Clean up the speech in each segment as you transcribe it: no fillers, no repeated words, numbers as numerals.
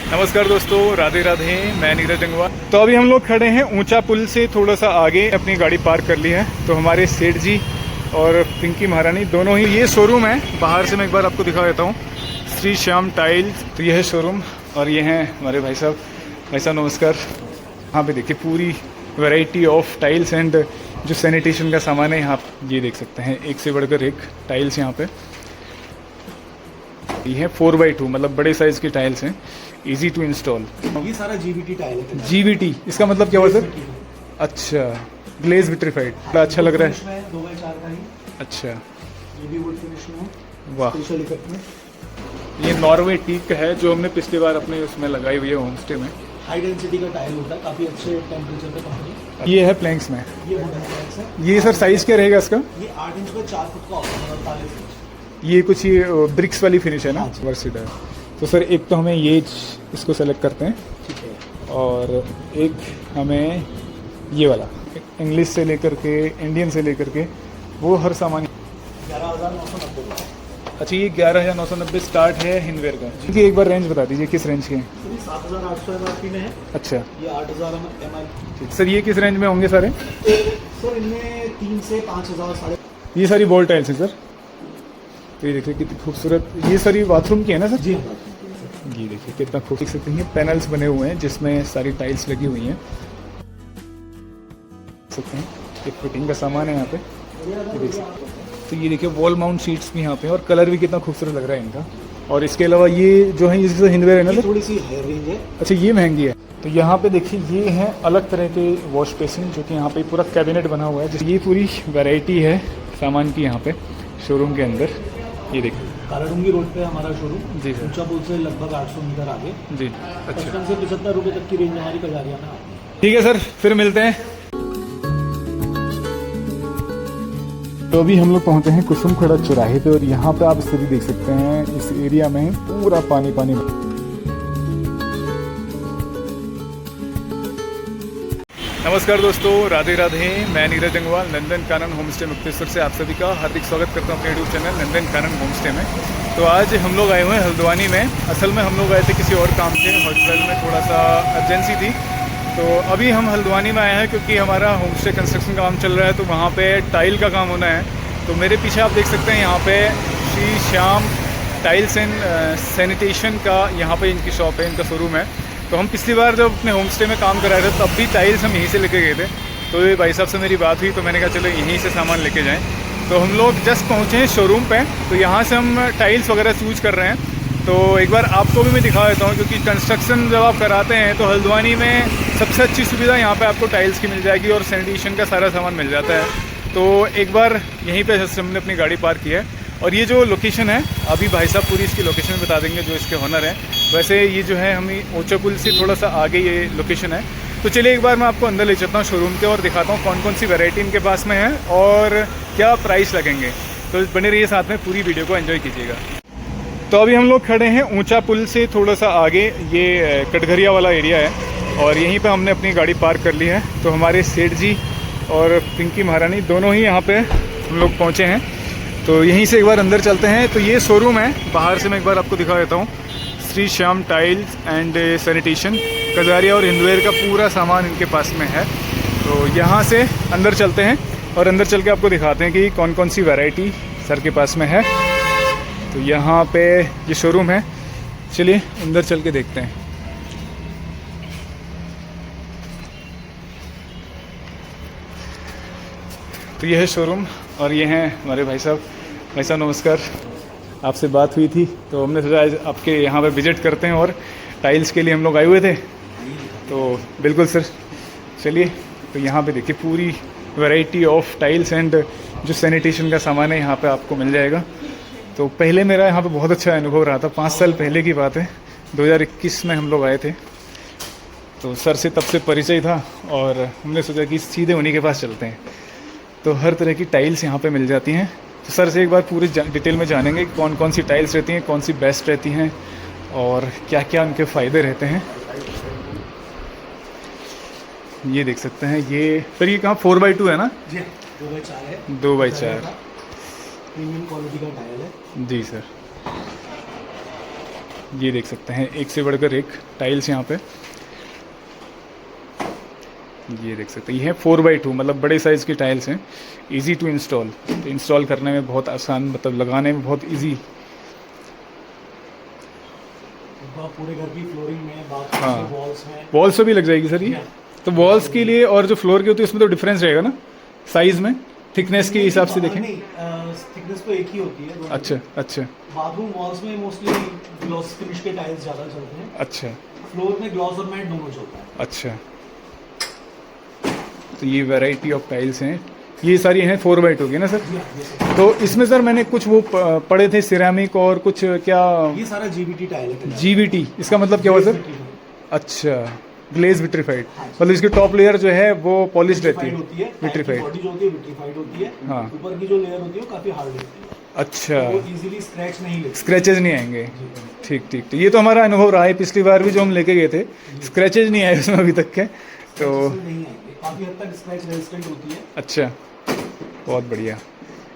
नमस्कार दोस्तों, राधे राधे। मैं नीरज जंगवा। तो अभी हम लोग खड़े हैं ऊंचा पुल से थोड़ा सा आगे, अपनी गाड़ी पार्क कर ली है। तो हमारे सेठ जी और पिंकी महारानी दोनों ही, ये शोरूम है। बाहर से मैं एक बार आपको दिखा देता हूँ, श्री श्याम टाइल्स। तो ये है शोरूम और ये हैं हमारे भाई साहब। भाई साहब नमस्कार। यहाँ पे देखिए पूरी वैरायटी ऑफ टाइल्स एंड जो सैनिटेशन का सामान है यहाँ ये देख सकते हैं, एक से बढ़कर एक टाइल्स यहाँ पे। ये है 4x2, मतलब बड़े साइज़ की टाइल्स हैं, इजी टू इंस्टॉल। ये सारा जीवीटी टाइल है। जीवीटी इसका मतलब क्या हुआ सर? अच्छा, ग्लेज विट्रीफाइड। बड़ा अच्छा लग रहा है। 2x4 का ही। अच्छा, ये भी वुड फिनिश में है। वाह। स्पेशल इफेक्ट में। ये नॉर्वे टीक है जो हमने पिछली बार अपने उसमें लगाई हुई है होम स्टे में। हाई डेंसिटी का टाइल होता है, काफी अच्छे टेम्परेचर पे कंपनी। ये है प्लैंक्स में। ये वुडन प्लैंक्स है। ये सर साइज क्या रहेगा इसका? ये 8 इंच का 4 फुट का होता है, 48 इंच। ये कुछ ये ब्रिक्स वाली फिनिश है ना, हाँ जी। वर्सिटाइल। तो सर एक तो हमें ये इसको सेलेक्ट करते हैं, ठीक है। और एक हमें ये वाला, इंग्लिश से लेकर के इंडियन से लेकर के वो हर सामान। 11,990। अच्छा, ये 11,990 स्टार्ट है हिंदवेयर का। क्योंकि एक बार रेंज बता दीजिए किस रेंज के हैं। ये 7,800 MRP में है। अच्छा, ये 8,000 MRP। ठीक सर। ये किस रेंज में होंगे सारे? सर इनमें 3 से 5,000 साढ़े। ये सारी वॉल टाइल्स है सर। तो ये देखिए कितनी खूबसूरत। ये सारी बाथरूम की है ना सर? जी हाँ। ये देखिए कितना खूबसूरत सकते हैं। पैनल्स बने हुए हैं जिसमें सारी टाइल्स लगी हुई हैं, सकते हैं। ये फिटिंग का सामान है यहाँ पे, ये देख सकते हैं। तो ये देखिए वॉल माउंट शीट्स भी यहाँ पे, और कलर भी कितना खूबसूरत लग रहा है इनका। और इसके अलावा ये जो है इससे हिंदवेयर है ना ये सर? थोड़ी सी हाई रेंज है। अच्छा, ये महंगी है। तो यहाँ पे देखिए ये हैं अलग तरह के वॉश बेसिन, जो कि यहाँ पे पूरा कैबिनेट बना हुआ है। ये पूरी वैरायटी है सामान की यहाँ पे शोरूम के अंदर। ये देखिए कालाडूंगी रोड पे हमारा शोरूम। जी सर। ऊंचा पुल से लगभग 800 मीटर आगे। जी। अच्छा, 55 से 75 रुपये तक की रेंज हमारी कजारिया में आती है। ठीक है सर, फिर मिलते हैं। तो अभी हम लोग पहुंचे हैं कुसुम खड़ा चौराहे पे, और यहाँ पे आप स्थिति देख सकते हैं। इस एरिया में पूरा पानी पानी। नमस्कार दोस्तों, राधे राधे। मैं नीरज जंगवाल, नंदन कानन होम स्टे मुक्तेश्वर से आप सभी का हार्दिक स्वागत करता हूँ अपने YouTube channel Nandan Kanan home stay में। तो आज हम लोग आए हुए हैं हल्द्वानी में। असल में हम लोग आए थे किसी और काम से, हॉस्पिटल में थोड़ा सा अर्जेंसी थी। तो अभी हम हल्द्वानी में आए हैं क्योंकि हमारा होम स्टे कंस्ट्रक्शन का काम चल रहा है, तो वहाँ पे टाइल का काम होना है। तो मेरे पीछे आप देख सकते हैं, यहाँ पे Shri Shyam tiles and sanitation का यहाँ पे इनकी शॉप है, इनका शोरूम है। तो हम पिछली बार जब अपने होम स्टे में काम कर रहे थे तब भी टाइल्स हम यहीं से लेके गए थे। तो ये भाई साहब से मेरी बात हुई, तो मैंने कहा चलो यहीं से सामान लेके जाएँ। तो हम लोग जस्ट पहुँचे हैं शोरूम पे, तो यहाँ से हम टाइल्स वगैरह चूज कर रहे हैं। तो एक बार आपको भी मैं दिखा देता हूँ, क्योंकि कंस्ट्रक्शन जब आप कराते हैं तो हल्द्वानी में सबसे अच्छी सुविधा यहाँ पे आपको टाइल्स की मिल जाएगी, और सैनिटेशन का सारा सामान मिल जाता है। तो एक बार यहीं पे हमने अपनी गाड़ी पार्क की है, और ये जो लोकेशन है अभी भाई साहब पूरी इसकी लोकेशन बता देंगे, जो इसके ऑनर हैं। वैसे ये जो है हमें ऊंचा पुल से थोड़ा सा आगे ये लोकेशन है। तो चलिए एक बार मैं आपको अंदर ले चलता हूँ शोरूम के, और दिखाता हूँ कौन कौन सी वैरायटी इनके पास में है और क्या प्राइस लगेंगे। तो बने रहिए साथ में, पूरी वीडियो को एंजॉय कीजिएगा। तो अभी हम लोग खड़े हैं ऊंचा पुल से थोड़ा सा आगे, ये कटघरिया वाला एरिया है, और यहीं पे हमने अपनी गाड़ी पार्क कर ली है। तो हमारे सेठ जी और पिंकी महारानी दोनों ही यहाँ पे हम लोग पहुँचे हैं। तो यहीं से एक बार अंदर चलते हैं। तो ये शोरूम है, बाहर से मैं एक बार आपको दिखा देता हूँ, Shri Shyam tiles and sanitation. Kajaria और हिंदवेयर का पूरा सामान इनके पास में है। तो यहाँ से अंदर चलते हैं, और अंदर चल के आपको दिखाते हैं कि कौन कौन सी वैरायटी सर के पास में है। तो यहाँ पे ये शोरूम है, चलिए अंदर चल के देखते हैं। तो ये है शोरूम, और ये हैं हमारे भाई साहब। भाई साहब नमस्कार। आपसे बात हुई थी तो हमने सोचा आज आपके यहाँ पे विजिट करते हैं, और टाइल्स के लिए हम लोग आए हुए थे। तो बिल्कुल सर, चलिए। तो यहाँ पे देखिए पूरी वैरायटी ऑफ टाइल्स एंड जो सैनिटेशन का सामान है यहाँ पे आपको मिल जाएगा। तो पहले मेरा यहाँ पे बहुत अच्छा अनुभव रहा था, 5 साल पहले की बात है, 2021 में हम लोग आए थे। तो सर से तब से परिचय था, और हमने सोचा कि सीधे उन्हीं के पास चलते हैं। तो हर तरह की टाइल्स यहाँ पे मिल जाती हैं। तो सर से एक बार पूरी डिटेल में जानेंगे कि कौन कौन सी टाइल्स रहती हैं, कौन सी बेस्ट रहती हैं, और क्या क्या उनके फ़ायदे रहते हैं। ये देख सकते हैं, ये सर ये कहाँ 4x2 है ना? जी 2x4 है। 2x4 प्रीमियम क्वालिटी का टाइल है। जी सर। ये देख सकते हैं एक से बढ़कर एक टाइल्स यहाँ पे, ये देख सकते हैं। ये है 4x2 मतलब बड़े साइज़ की टाइल्स हैं, इजी टू इंस्टॉल, तो इंस्टॉल करने में बहुत आसान, मतलब लगाने में बहुत इजी। पूरे घर की फ्लोरिंग में, हाँ। बाथरूम में, वॉल्स में। वॉल्स पे भी लग जाएगी सर ये? तो वॉल्स के लिए और जो फ्लोर की होती है उसमें तो डिफरेंस रहेगा ना साइज़ में, थिकनेस के हिसाब से देखें? नहीं, थिकनेस तो एक ही होती है दोनों अच्छा की। अच्छा बाथरूम वॉल्स में मोस्टली ग्लॉस फिनिश के टाइल्स ज़्यादा चलते हैं। अच्छा फ्लोर में ग्लॉस और मैट दोनों चलता है। अच्छा। तो ये वैरायटी ऑफ टाइल्स हैं, ये सारी हैं 4x2 की ना सर? जी हाँ, ये सब। तो इसमें सर मैंने कुछ वो पढ़े थे सिरेमिक और कुछ क्या? ये सारा जीबीटी टाइल है। जीवीटी, इसका मतलब क्या हुआ सर? अच्छा, ग्लेज विट्रीफाइड, मतलब इसकी टॉप लेयर जो है वो पॉलिश रहती है, होती है। विट्रीफाइड। बॉडी जो होती है विट्रीफाइड होती है। हाँ। ऊपर की जो लेयर होती है वो काफी हार्ड होती है। अच्छा, वो इजीली स्क्रैच नहीं लगती। स्क्रैचेज नहीं आएंगे। ठीक ठीक, तो ये तो हमारा अनुभव रहा है, पिछली बार भी जो हम लेके गए थे स्क्रैचेज नहीं आए उसमें अभी तक के, तो नहीं आएंगे, काफी हद तक स्क्रैच रेजिस्टेंट होती है। अच्छा, बहुत बढ़िया।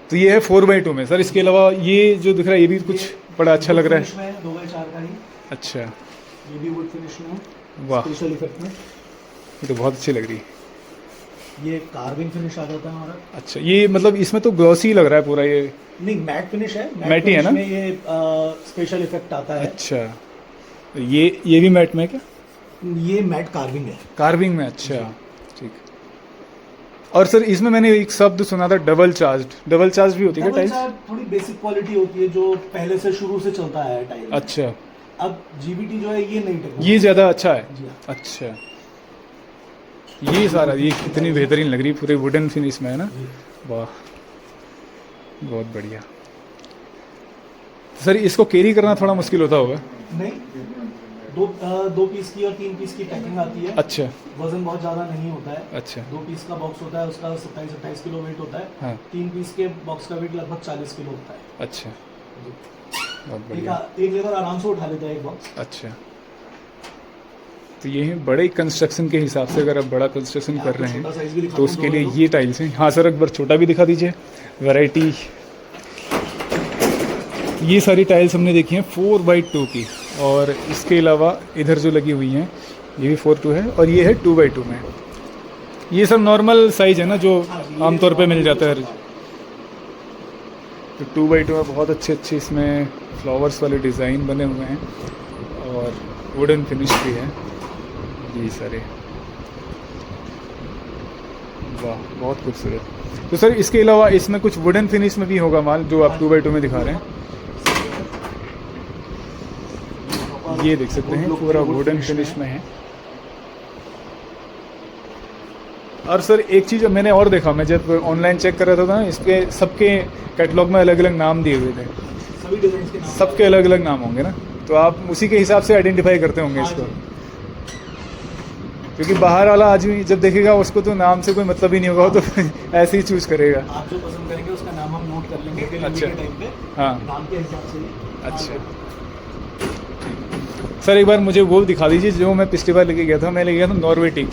तो ये है 4x2 में सर, इसके अलावा ये जो दिख रहा है ये भी कुछ बड़ा अच्छा लग रहा है। 2x4 का ही। अच्छा, ये भी वुड फिनिश में है, वाह, स्पेशल इफेक्ट में। ये तो बहुत अच्छी लग रही है। ये कार्विंग फिनिश आ जाता है हमारा। अच्छा, ये मतलब इसमें तो ग्लॉसी लग रहा है पूरा, ये नहीं, मैट फिनिश है। मैट ही है ना? में ये स्पेशल इफेक्ट आता है। अच्छा, ये भी मैट में है क्या? ये मैट कार्विंग है। कार्विंग में, अच्छा ठीक। और सर इसमें मैंने एक शब्द सुना था डबल चार्ज भी होती है क्या टाइल्स? थोड़ी बेसिक क्वालिटी होती है जो पहले से शुरू से चलता है टाइल। अच्छा, अब जीबीटी जो है ये नहीं टेक्नोलॉजी। ये ज़्यादा अच्छा है। जी हाँ। अच्छा, ये सारा ये कितनी बेहतरीन लग रही है, पूरे वुडन फिनिश में है ना? जी। वाह, बहुत बढ़िया। सर इसको कैरी करना थोड़ा मुश्किल होता होगा? नहीं, दो पीस की और 3 पीस की पैकिंग आती है। अच्छा वजन बहुत ज्यादा नहीं होता है। अच्छा 2 पीस का बॉक्स होता है, उसका 27-28 किलो वेट होता है। हाँ 3 पीस के बॉक्स का वेट लगभग 40 किलो होता है। अच्छा, बहुत एक बढ़िया। एक लेबर आराम से उठा लेता है एक बॉक्स। अच्छा, तो ये है बड़े कंस्ट्रक्शन के हिसाब से, अगर आप बड़ा कंस्ट्रक्शन कर रहे छोटा साइज भी हैं दिखाता तो हूँ, उसके दो लिए दो। ये टाइल्स हैं। हाँ सर, एक बार छोटा भी दिखा दीजिए वैरायटी। ये सारी टाइल्स हमने देखी हैं 4x2 की, और इसके अलावा इधर जो लगी हुई हैं ये भी 4x2 है, और ये है 2x2 में। ये सब नॉर्मल साइज है ना जो आमतौर पे मिल जाता है। तो 2x2 में बहुत अच्छे अच्छे इसमें फ्लावर्स वाले डिज़ाइन बने हुए हैं, और वुडन फिनिश भी है ये सारे। वाह, बहुत खूबसूरत। तो सर इसके अलावा इसमें कुछ वुडन फिनिश में भी होगा माल जो आप 2x2 में दिखा रहे हैं? ये देख सकते हैं पूरा वुडन फिनिश में है। और सर एक चीज़ मैंने और देखा, मैं जब ऑनलाइन चेक कर रहा था ना, इसके सबके कैटलॉग में अलग अलग नाम दिए हुए थे। सभी डिजाइन के नाम सबके अलग अलग नाम होंगे ना, तो आप उसी के हिसाब से आइडेंटिफाई करते होंगे हाँ इसको, जी। क्योंकि बाहर वाला आदमी जब देखेगा उसको तो नाम से कोई मतलब ही नहीं होगा, वो तो ऐसे ही चूज करेगा। आप जो पसंद करेंगे उसका नाम हम नोट कर लेंगे डिलीवरी अच्छा। के टाइम पे। हाँ नाम के हिसाब से ही। अच्छा, सर एक बार मुझे वो दिखा दीजिए जो मैं पिछली बार लेके गया था। मैं ले गया था नॉर्वेटिक,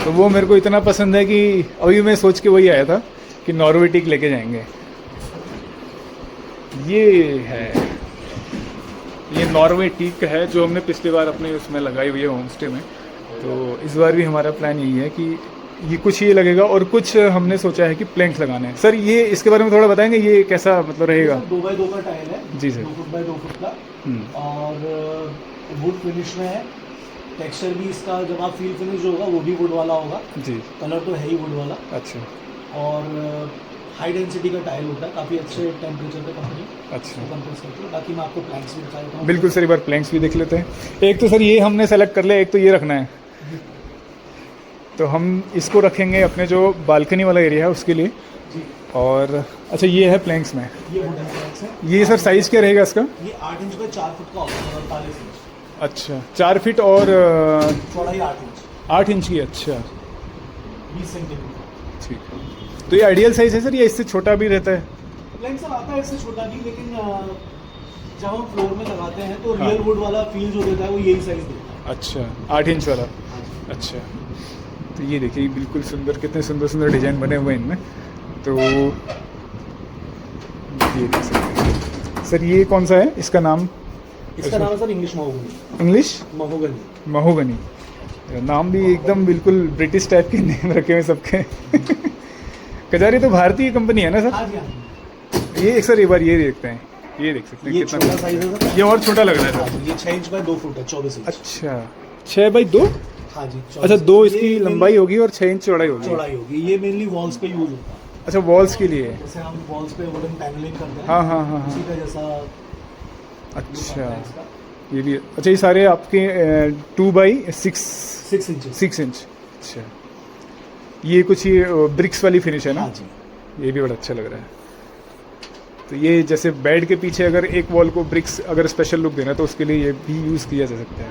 तो वो मेरे को इतना पसंद है कि अभी मैं सोच के वही आया था कि नॉर्वेटिक लेके जाएंगे। ये है, ये नॉर्वेटिक है जो हमने पिछली बार अपने उसमें लगाई हुई है होम स्टे में। तो इस बार भी हमारा प्लान यही है कि ये कुछ ये लगेगा और कुछ हमने सोचा है कि प्लैंक्स लगाने हैं। सर ये इसके बारे में थोड़ा बताएंगे, ये कैसा मतलब रहेगा? 2x2 का टाइल है। जी सर। 2 फुट बाय 2 फुट का। हम्म, और वुड फिनिश में है। टेक्सचर भी इसका जब आप फील फिनिश होगा वो भी वुड वाला होगा। जी कलर तो है ही वुड वाला। अच्छा और हाई डेंसिटी का टाइल होता है, काफ़ी अच्छे टेम्परेचर पे कंपनी अच्छा, कंप्रेस करती है। बाकी मैं आपको प्लैंक्स भी दिखा देता हूँ। बिल्कुल सर, एक बार प्लैंक्स भी देख लेते हैं। एक तो सर ये हमने सेलेक्ट कर लिया, एक तो ये रखना है, तो हम इसको रखेंगे अपने जो बालकनी वाला एरिया है उसके लिए। जी। और अच्छा ये है प्लैंक्स में, ये वुडन प्लैंक्स है। ये सर साइज़ क्या रहेगा इसका? ये 8 इंच बाय 4 फुट का होगा, 48 इंच। अच्छा 4 फीट और चौड़ाई 8 इंच, 8 इंच की। अच्छा 20 सेंटीमीटर। ठीक है, तो ये आइडियल साइज़ है सर या इससे छोटा भी रहता है? प्लैंक सर आता है इससे छोटा भी, लेकिन जब हम फ्लोर में लगाते हैं तो हाँ। रियल वुड वाला फील जो देता है वो यही साइज देता है। अच्छा 8 इंच वाला। अच्छा, तो ये देखिए बिल्कुल सुंदर, कितने सुंदर सुंदर डिजाइन बने हुए हैं इनमें। तो ये देख सकते हैं सर, ये कौन सा है इसका नाम? इसका नाम है sir English mahogany. English mahogany. Mahogany, नाम भी एकदम बिल्कुल ब्रिटिश टाइप के नेम रखे हुए सबके। कजारी तो भारतीय कंपनी है ना सर? हाँ जी, हाँ जी। ये सर एक बार ये देखते हैं, ये देख सकते हैं ये कितना छोटा साइज है सर। ये और छोटा लग रहा है सर। ये 6 इंच बाय 2 फुट है, 24 इंच। अच्छा 6x2? हाँ जी। अच्छा 2 ये इसकी mainly लंबाई होगी और 6 इंच चौड़ाई होगी। चौड़ाई होगी। ये मेनली वॉल्स पे यूज होता है। अच्छा वॉल्स के लिए। जैसे हम वॉल्स पे वुडन पैनलिंग करते हैं, हाँ हाँ हाँ उसी हाँ। का जैसा अच्छा है इसका। ये भी अच्छा, ये सारे आपके 2x6 6 इंच। 6 इंच। अच्छा ये कुछ ये ब्रिक्स वाली फिनिश है ना? हाँ जी। ये भी बड़ा अच्छा लग रहा है। तो ये जैसे बेड के पीछे अगर एक वॉल को ब्रिक्स अगर स्पेशल लुक देना है तो उसके लिए ये भी यूज़ किया जा सकता है।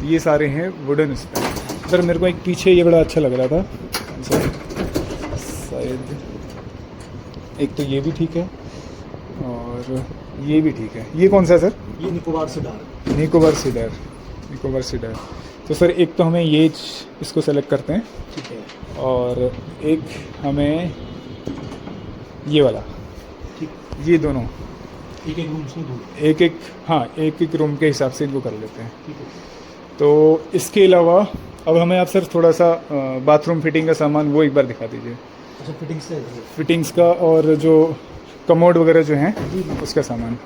तो ये सारे हैं वुडन इस पर। सर मेरे को एक पीछे ये बड़ा अच्छा लग रहा था सर, शायद एक तो ये भी ठीक है और ये भी ठीक है। ये कौन सा है सर? ये निकोबार से डार। निकोबार सीडर। निकोबार सीडर। तो सर एक तो हमें ये इसको सेलेक्ट करते हैं ठीक है। और एक हमें ये वाला, ठीक। ये दोनों एक रूम से दूर। एक हाँ एक रूम के हिसाब से इनको कर लेते हैं। ठीक है। तो इसके अलावा अब हमें आप सर थोड़ा सा बाथरूम फिटिंग का सामान वो एक बार दिखा दीजिए। अच्छा फिटिंग्स का है। फिटिंग्स का और जो कमोड वगैरह जो हैं उसका सामान।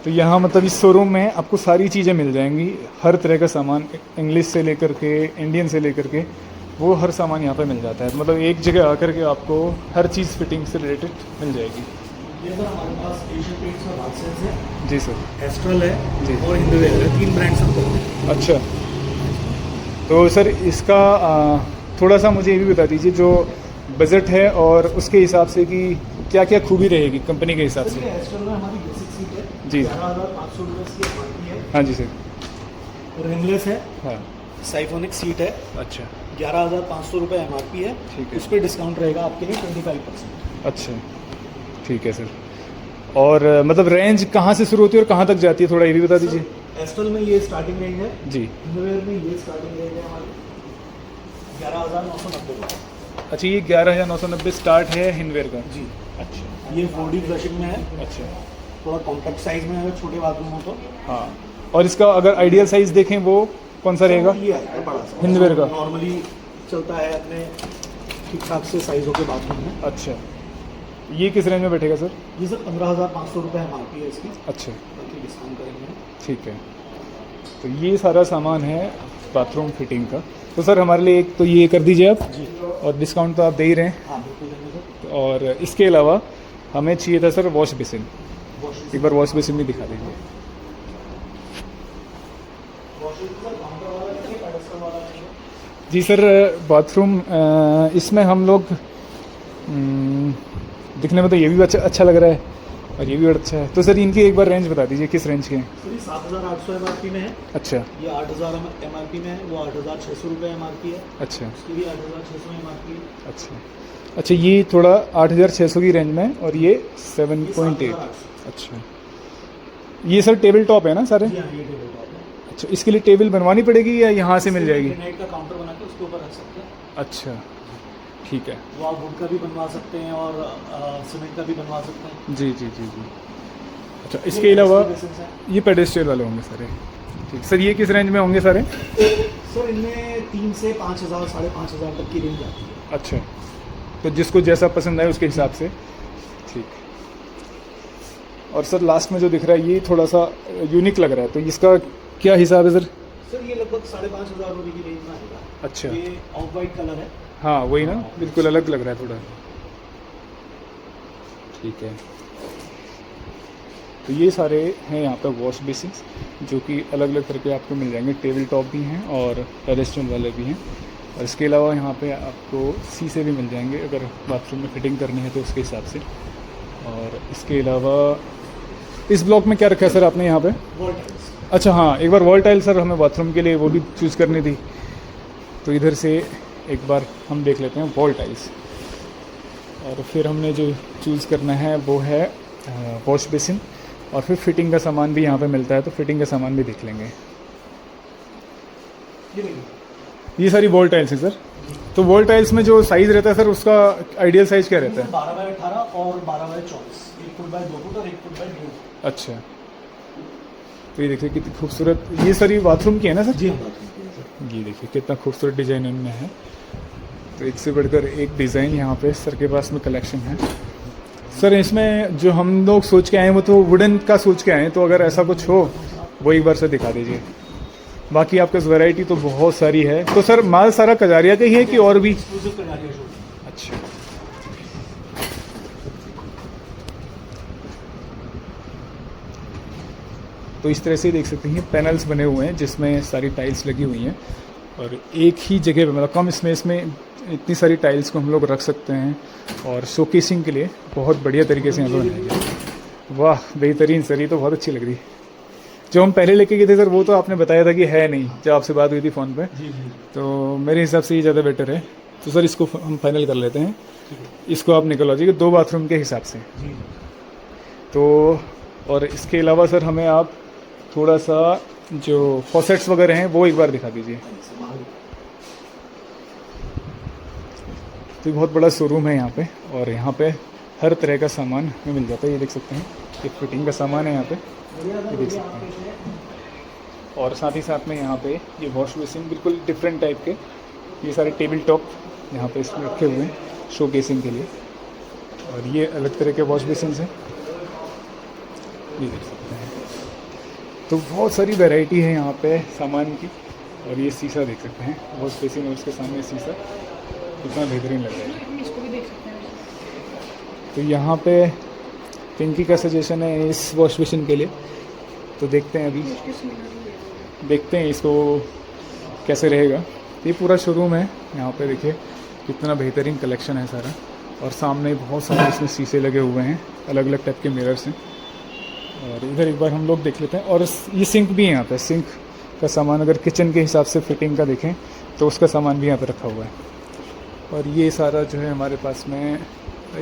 तो यहाँ मतलब इस शोरूम में आपको सारी चीज़ें मिल जाएंगी, हर तरह का सामान, इंग्लिश से लेकर के इंडियन से लेकर के वो हर सामान यहाँ पे मिल जाता है। मतलब एक जगह आकर के आपको हर चीज़ फिटिंग से रिलेटेड मिल जाएगी। ये सर हमारे पास एशियन पेंट्स और हादसेस है, जी सर। एस्ट्रल है जी। और हिंदवेयर है। 3 ब्रांड्स हम करते हैं। अच्छा तो सर इसका थोड़ा सा मुझे ये भी बता दीजिए जो बजट है और उसके हिसाब से कि क्या क्या खूबी रहेगी कंपनी के हिसाब सर ये से। एस्ट्रल में हमारी बेसिक सीट है। जी। 11,500 रुपये इसकी MRP है। हाँ जी सर। रिमलेस है। हाँ साइफोनिक सीट है। अच्छा 11,500 रुपये MRP है। ठीक है। उस पर डिस्काउंट रहेगा आपके लिए 25%। अच्छा ठीक है सर। और मतलब रेंज कहाँ से शुरू होती है और कहाँ तक जाती है, थोड़ा ये भी बता दीजिए। एस्ट्रल में ये स्टार्टिंग रेंज है। जी। हिंदवेयर में ये स्टार्टिंग रेंज है हमारी 11,990 रुपये। अच्छा ये 11,990 स्टार्ट है हिंदवेयर का। जी। अच्छा ये 4D ब्रशिंग में है। अच्छा थोड़ा कॉम्पैक्ट साइज में है, अगर छोटे बाथरूम हो तो। हाँ। और इसका अगर आइडियल साइज़ देखें वो कौन सा रहेगा? ये आएगा बड़ा सा हिंदवेयर का। नॉर्मली चलता है अपने ठीक ठाक से साइज़ों के बाथरूम में। अच्छा ये किस रेंज में बैठेगा सर? ये सर 15,500 रुपये MRP है इसकी। अच्छा बाकी डिस्काउंट करेंगे। ठीक है। तो ये सारा सामान है बाथरूम फिटिंग का। तो सर हमारे लिए एक तो ये कर दीजिए आप, जी। और डिस्काउंट तो आप दे ही रहे हैं। हाँ बिल्कुल देंगे सर। और इसके अलावा हमें चाहिए था सर वॉश बेसिन। वॉश एक बार वॉश बेसिन भी दिखा दीजिए। सर काउंटर वाला है, पेडेस्टल वाला है। जी सर बाथरूम इसमें हम लोग दिखने में तो ये भी अच्छा लग रहा है और ये भी बड़ा अच्छा है। तो सर इनकी एक बार रेंज बता दीजिए किस रेंज के हैं? सर ये 7,800 MRP में है। अच्छा ये 8,000 MRP में है। वो 8,600 रुपये MRP है। अच्छा इसकी भी 8,600 MRP है। अच्छा अच्छा ये थोड़ा 8,600 की रेंज में है और ये 7.8। 7,800। अच्छा ये सर टेबल टॉप है ना सारे? जी हाँ ये टेबल टॉप है। अच्छा इसके लिए टेबल बनवानी पड़ेगी या यहाँ से मिल जाएगी? ग्रेनाइट का काउंटर बना के उसके ऊपर रख सकते हैं। अच्छा ठीक है। वो आप वुड का भी बनवा सकते हैं और सीमेंट का भी बनवा सकते हैं। जी जी जी जी। अच्छा इसके अलावा बेसिस है। ये पेडेस्ट्रियल वाले होंगे सारे। ठीक सर ये किस रेंज में होंगे सारे? सर इनमें 3 से 5,000 5,500 तक की रेंज आती है। अच्छा तो जिसको जैसा पसंद आए उसके हिसाब से। ठीक। और सर लास्ट में जो दिख रहा है ये थोड़ा सा यूनिक लग रहा है, तो इसका क्या हिसाब है सर? सर ये लगभग 5,500 रुपये की रेंज में आएगा। अच्छा ये ऑफ वाइट कलर है। हाँ वही ना, बिल्कुल अलग लग रहा है थोड़ा। ठीक है। तो ये सारे हैं यहाँ पर वॉश बेसिन्स जो कि अलग अलग तरह के आपको मिल जाएंगे। टेबल टॉप भी हैं और पेडेस्टल वाले भी हैं। और इसके अलावा यहाँ पे आपको शीशे भी मिल जाएंगे अगर बाथरूम में फिटिंग करनी है तो उसके हिसाब से। और इसके अलावा इस ब्लॉक में क्या रखा है सर आपने यहाँ पे? Wall tiles. अच्छा हाँ एक बार वॉल टाइल सर हमें बाथरूम के लिए वो भी चूज़ करनी थी, तो इधर से एक बार हम देख लेते हैं वॉल टाइल्स। और फिर हमने जो चूज़ करना है वो है वॉश बेसिन। और फिर फिटिंग का सामान भी यहाँ पे मिलता है, तो फिटिंग का सामान भी देख लेंगे। ये देखिए। ये सारी वॉल टाइल्स है सर। तो वॉल टाइल्स में जो साइज़ रहता है सर उसका आइडियल साइज़ क्या रहता है? 12 बाय 18 और 12 बाय 24। 1 फुट बाय 2 फुट और 1 फुट बाय 1.5 फुट। अच्छा तो ये देखिए कितनी खूबसूरत, ये सारी बाथरूम की है ना सर? जी हाँ, बाथरूम की है सर। ये देखिए कितना खूबसूरत डिज़ाइन इनमें है। तो एक से बढ़कर एक डिज़ाइन यहाँ पे सर के पास में कलेक्शन है। सर इसमें जो हम लोग सोच के आए हैं वो तो वुडन का सोच के आए हैं, तो अगर ऐसा कुछ हो वो एक बार से दिखा दीजिए। बाकी आपके पास वैरायटी तो बहुत सारी है। तो सर माल सारा कजारिया का ही है कि और भी? Exclusive Kajaria show. अच्छा, तो इस तरह से देख सकते हैं पैनल्स बने हुए हैं जिसमें सारी टाइल्स लगी हुई हैं, और एक ही जगह पे मतलब कम स्पेस में इतनी सारी टाइल्स को हम लोग रख सकते हैं, और शोकेसिंग के लिए बहुत बढ़िया तरीके से यहाँ पर बनाया गया है। वाह बेहतरीन सर, ये तो बहुत अच्छी लग रही है। जो हम पहले लेके गए थे सर वो तो आपने बताया था कि है नहीं, जब आपसे बात हुई थी फ़ोन पे, जी जी तो मेरे हिसाब से ये ज़्यादा बेटर है। तो सर इसको हम फाइनल कर लेते हैं, इसको आप निकलवाइए 2 बाथरूम के हिसाब से। जी। तो और इसके अलावा सर हमें आप थोड़ा सा जो फॉसेट्स वगैरह हैं वो एक बार दिखा दीजिए। तो बहुत बड़ा शोरूम है यहाँ पे, और यहाँ पे हर तरह का सामान हमें मिल जाता है। ये देख सकते हैं एक फिटिंग का सामान है यहाँ पे, ये देख सकते हैं। और साथ ही साथ में यहाँ पे ये वॉश बेसिन बिल्कुल डिफरेंट टाइप के, ये सारे टेबल टॉप यहाँ पे इसमें रखे हुए हैं शो केसिंग के लिए, और ये अलग तरह के वॉश बेसिन हैं, ये देख सकते हैं। तो बहुत सारी वैरायटी है यहाँ पे सामान की। और ये शीशा देख सकते हैं वॉश बेसिन, और उसके सामने शीशा कितना बेहतरीन लग रहा है। इसको भी देख सकते हैं। तो यहाँ पे पिंकी का सजेशन है इस वॉश बेसिन के लिए, तो देखते हैं अभी, देखते हैं इसको कैसे रहेगा। ये पूरा शोरूम है यहाँ पे, देखिए कितना बेहतरीन कलेक्शन है सारा, और सामने बहुत सारे इसमें शीशे लगे हुए हैं, अलग अलग टाइप के मिरर्स हैं। और इधर एक बार हम लोग देख लेते हैं। और ये सिंक भी है यहाँ पे, सिंक का सामान अगर किचन के हिसाब से फिटिंग का देखें तो उसका सामान भी यहाँ पे रखा हुआ है। और ये सारा जो है हमारे पास में,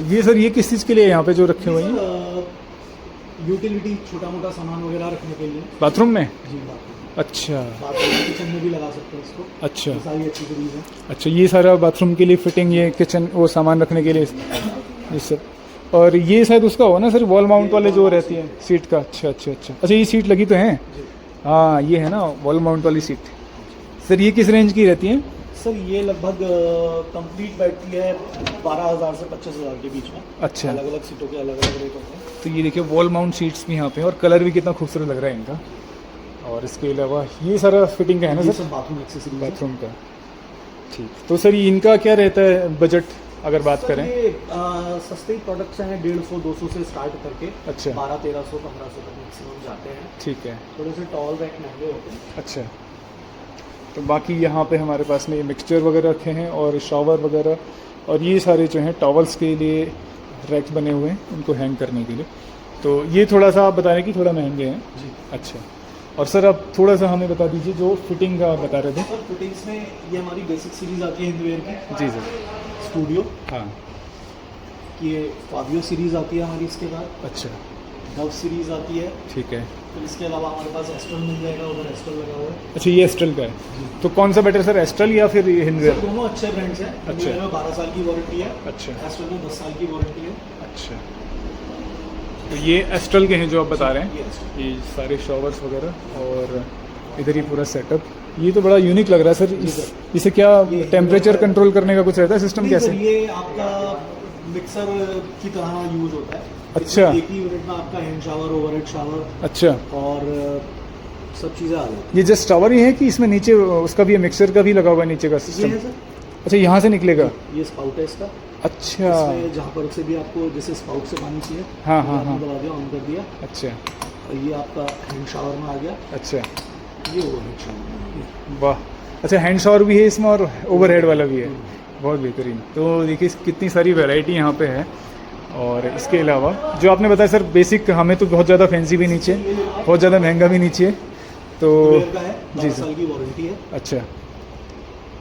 ये सर ये किस चीज़ के लिए यहाँ पे जो रखे हुए हैं? यूटिलिटी, छोटा मोटा सामान वगैरह रखने के लिए। बाथरूम में? जी बाथरूम। अच्छा बाथरूम किचन में भी लगा सकते हैं इसको। अच्छा ये सारी अच्छी सीरीज है। अच्छा, ये सारा बाथरूम के लिए फिटिंग, ये किचन वो सामान रखने के लिए ये सब। और ये शायद उसका हो ना सर, वॉल माउंट वाले जो रहती है सीट का? अच्छा अच्छा अच्छा अच्छा, ये सीट लगी तो है? हाँ ये है ना वॉल माउंट वाली सीट। सर ये किस रेंज की रहती है? सर ये लगभग कंप्लीट बैठती है 12,000 से 25,000 के बीच में। अच्छा, अलग अलग सीटों के अलग अलग रेट होते हैं। तो ये देखिए वॉल माउंट सीट्स भी यहाँ पे हैं, और कलर भी कितना खूबसूरत लग रहा है इनका। और इसके अलावा ये सारा फिटिंग का है ना ये सर? सब बाथरूम एक्सेसरीज है। बाथरूम का, ठीक। तो सर इनका क्या रहता है बजट अगर बात सर करें? ये सस्ते प्रोडक्ट्स हैं, 150-200 से स्टार्ट करके अच्छा 1200-1300-1500 तक मैक्सिमम जाते हैं। ठीक है, थोड़े से टॉल रैक महंगे होते हैं। अच्छा। तो बाकी यहाँ पे हमारे पास में ये मिक्सचर वगैरह रखे हैं, और शावर वगैरह, और ये सारे जो हैं टॉवल्स के लिए रैक्स बने हुए हैं उनको हैंग करने के लिए। तो ये थोड़ा सा आप बता रहे हैं कि थोड़ा महंगे हैं? जी। अच्छा, और सर आप थोड़ा सा हमें बता दीजिए जो फिटिंग का आप बता रहे थे। सर फिटिंग्स में ये हमारी बेसिक सीरीज आती है हिंदवेयर की, जी सर। स्टूडियो हाँ, की, ये फाबियो सीरीज आती है हमारी। इसके बाद अच्छा डव सीरीज आती है। ठीक है। फिर इसके अलावा हमारे पास एस्ट्रल मिल जाएगा, उधर एस्ट्रल लगा हुआ है। अच्छा ये एस्ट्रल का है, तो कौन सा बेटर सर, एस्ट्रल या फिर सर हिंदवेयर? दोनों अच्छे ब्रांड्स हैं। अच्छा। हिंदवेयर में 12 साल की वारंटी है, अच्छा एस्ट्रल में 10 साल की वारंटी है। अच्छा, तो ये एस्ट्रल के हैं जो आप बता रहे हैं, ये Astral। ये सारे शॉवर्स वगैरह, और इधर ही पूरा सेटअप। ये तो बड़ा यूनिक लग रहा है सर। इसे क्या ये टेम्परेचर कंट्रोल करने का कुछ रहता है सिस्टम नहीं कैसे? सर, ये आपका मिक्सर की तरह यूज होता है। अच्छा। इसमें एक ही यूनिट में आपका हैंड शावर, ओवरहेड शावर अच्छा, और सब चीज़ें आ जाती हैं। ये जस्ट टावर ही है कि इसमें नीचे उसका भी मिक्सर का भी लगा हुआ है नीचे का ये सिस्टम? है सर, अच्छा यहाँ से निकलेगा? ये स्पाउट है इसका। अच्छा इसमें जहाँ पर से भी आपको जैसे स्पाउट से पानी चाहिए, हाँ, ये हाँ, आपने हाँ। दबा दिया, ऑन कर दिया, अच्छा और ये आपका हैंड शावर में आ गया। अच्छा, ये ओवरहेड शावर में आ गया। वाह। अच्छा हैंड शावर भी है इसमें, और ओवरहेड वाला भी है, बहुत बेहतरीन। तो देखिए कितनी सारी वैरायटी यहाँ पे है। और इसके अलावा जो आपने बताया सर बेसिक, हमें तो बहुत ज़्यादा फैंसी भी नहीं चाहिए, बहुत ज़्यादा महंगा भी नहीं चाहिए। तो हिंदवेयर का है, जी 12 सर। साल की वारंटी है। अच्छा,